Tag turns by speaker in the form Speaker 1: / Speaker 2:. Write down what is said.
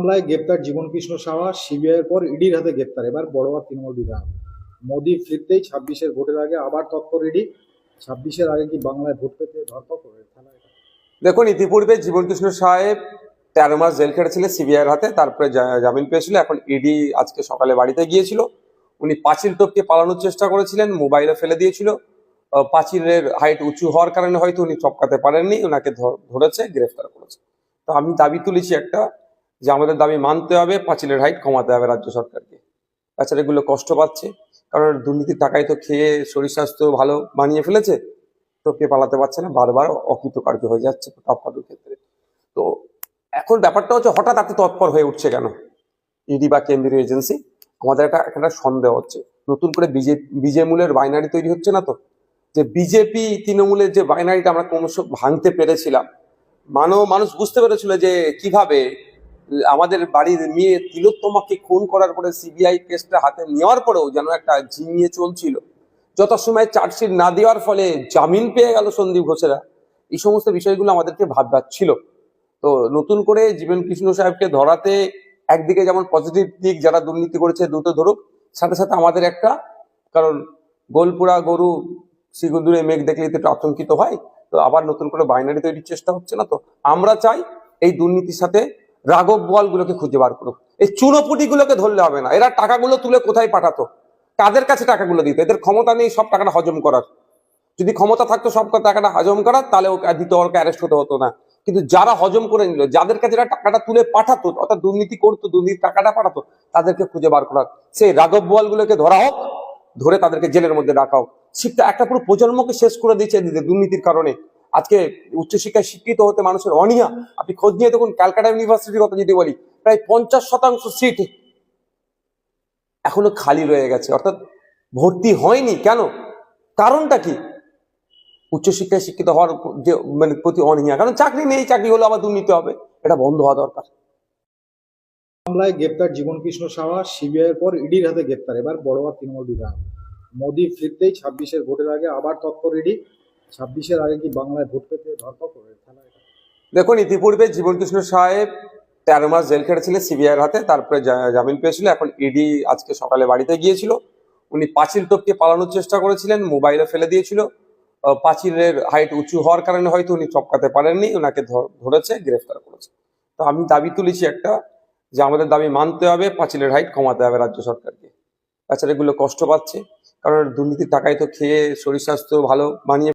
Speaker 1: মামলায় গ্রেপ্তার জীবনকৃষ্ণ সাহা, সিবিআইয়ের পর ইডির হাতে গ্রেপ্তার। এবার বড়োয়া তৃণমূল বিধায়ক। মোদি ফিরতেই 26-এর ভোটের আগে আবার তৎপর ইডি। 26-এর আগে কি বাংলায় ভোট পেতে ধরপকড় খেলা এটা?
Speaker 2: দেখুন, ইতিপূর্বে জীবনকৃষ্ণ সাহেব 13 মাস জেল খেটেছিলেন সিবিআইয়ের হাতে, তারপরে জামিন পেয়েছিল। এখন ইডি আজকে সকালে বাড়িতে গিয়েছিল। উনি পাঁচিল টপকে পালানোর চেষ্টা করেছিলেন, মোবাইলে ফেলে দিয়েছিল। পাঁচিলের হাইট উঁচু হওয়ার কারণে হয়তো উনি টপকাতে পারেননি, ওনাকে ধরেছে, গ্রেফতার করেছে। তো আমি দাবি তুলেছি একটা, যে আমাদের দাবি মানতে হবে, পাঁচিলের হাইট কমাতে হবে রাজ্য সরকারকে। তাছাড়া এগুলো কষ্ট পাচ্ছে, কারণ দুর্নীতির টাকায় তো খেয়ে শরীর স্বাস্থ্য ভালো বানিয়ে ফেলেছে, তো কে পালাতে পারছে না, বারবার অকৃতকার্য হয়ে যাচ্ছে টপকানোর ক্ষেত্রে। তো এখন ব্যাপারটা হচ্ছে, হঠাৎ এত তৎপর হয়ে উঠছে কেন ইডি বা কেন্দ্রীয় এজেন্সি? আমাদের একটা সন্দেহ হচ্ছে, নতুন করে বিজেমূলের বাইনারি তৈরি হচ্ছে না তো? যে বিজেপি তৃণমূলের যে বাইনারিটা আমরা ক্রমশ ভাঙতে পেরেছিলাম, মানুষ বুঝতে পেরেছিল যে কিভাবে আমাদের বাড়ির মেয়ে তিলোত্তমাকে খুন করার পরে সিবিআই কেসটা হাতে নেওয়ার পরেও যেন একটা ঝিমিয়ে চলছিল। যত সময় চার্জশিট না দেওয়ার ফলে জামিন পেয়ে গেল সন্দীপ ঘোষেরা, এই সমস্ত বিষয়গুলো আমাদেরকে ভাবছিল। তো নতুন করে জীবনকৃষ্ণ সাহেবকে ধরাতে একদিকে যেমন পজিটিভ দিক, যারা দুর্নীতি করেছে দ্রুত ধরুক, সাথে সাথে আমাদের একটা, কারণ গোলপুরা গরু শ্রীগুন্দুরে মেঘ দেখলে তো একটু আতঙ্কিত হয়। তো আবার নতুন করে বাইনারি তৈরির চেষ্টা হচ্ছে না তো? আমরা চাই এই দুর্নীতির সাথে রাঘব বোয়ালগুলোকে খুঁজে বার করুক। এই চুনোপুটিগুলোকে ধরলে হবে না। এরা টাকাগুলো তুলে কোথায় পাঠাতো, কাদের কাছে টাকাগুলো দিত? এদের ক্ষমতা নেই সব টাকাটা হজম করার। যদি ক্ষমতা থাকতো সব টাকাটা হজম করার, তাহলে ওকে দিতে, ওকে অ্যারেস্ট হতে হতো না। কিন্তু যারা হজম করে নিল, যাদের কাছে টাকাটা তুলে পাঠাতো, অর্থাৎ দুর্নীতি করতো, দুর্নীতির টাকাটা পাঠাতো, তাদেরকে খুঁজে বার করা। সেই রাঘব বোয়ালগুলোকে ধরা হোক, ধরে তাদেরকে জেলের মধ্যে রাখা হোক। শিক্ষা একটা পুরো প্রজন্মকে শেষ করে দিয়েছে দুর্নীতির কারণে। আজকে উচ্চশিক্ষায় শিক্ষিত হতে মানুষের অনীহা। আপনি খোঁজ নিয়ে দেখুন, ক্যালকাটা ইউনিভার্সিটির কথা যদি বলি, প্রায় 50% সিট এখনো খালি রয়ে গেছে, অর্থাৎ ভর্তি হয়নি। কেন? কারণটা কি? উচ্চশিক্ষায় শিক্ষিত হওয়ার যে প্রতি অনীহা, কারণ চাকরি নেই, চাকরি হলে আবার দুর্নীতি হবে। এটা বন্ধ হওয়া দরকার।
Speaker 1: মামলায় গ্রেপ্তার জীবনকৃষ্ণ সাহা, সিবিআইয়ের পর ইডির হাতে গ্রেপ্তার। এবার বড়োয়া তৃণমূল বিধায়ক। মোদি ফিরতেই 26-এর ভোটের আগে আবার তৎপর ইডি। 26-এর আগে কি বাংলায় ভোট পেতে ধরপকড় খেলা এটা?
Speaker 2: দেখুন, ইতিপূর্বে জীবনকৃষ্ণ সাহেব 13 মাস জেল খেটেছিলেন সিবিআইয়ের হাতে, তারপরে জামিন পেয়েছিল। এখন ইডি আজকে সকালে বাড়িতে গিয়েছিল। উনি পাঁচিল টপকে পালানোর চেষ্টা করেছিলেন, মোবাইলে ফেলে দিয়েছিল। পাঁচিলের হাইট উঁচু হওয়ার কারণে হয়তো উনি টপকাতে পারেননি, ওনাকে ধরেছে, গ্রেফতার করেছে। তো আমি দাবি তুলেছি একটা, যে আমাদের দাবি মানতে হবে, পাঁচিলের হাইট কমাতে হবে রাজ্য সরকারকে। তাছাড়া এগুলো কষ্ট পাচ্ছে, কারণ দুর্নীতির টাকায় তো খেয়ে শরীর স্বাস্থ্য ভালো বানিয়ে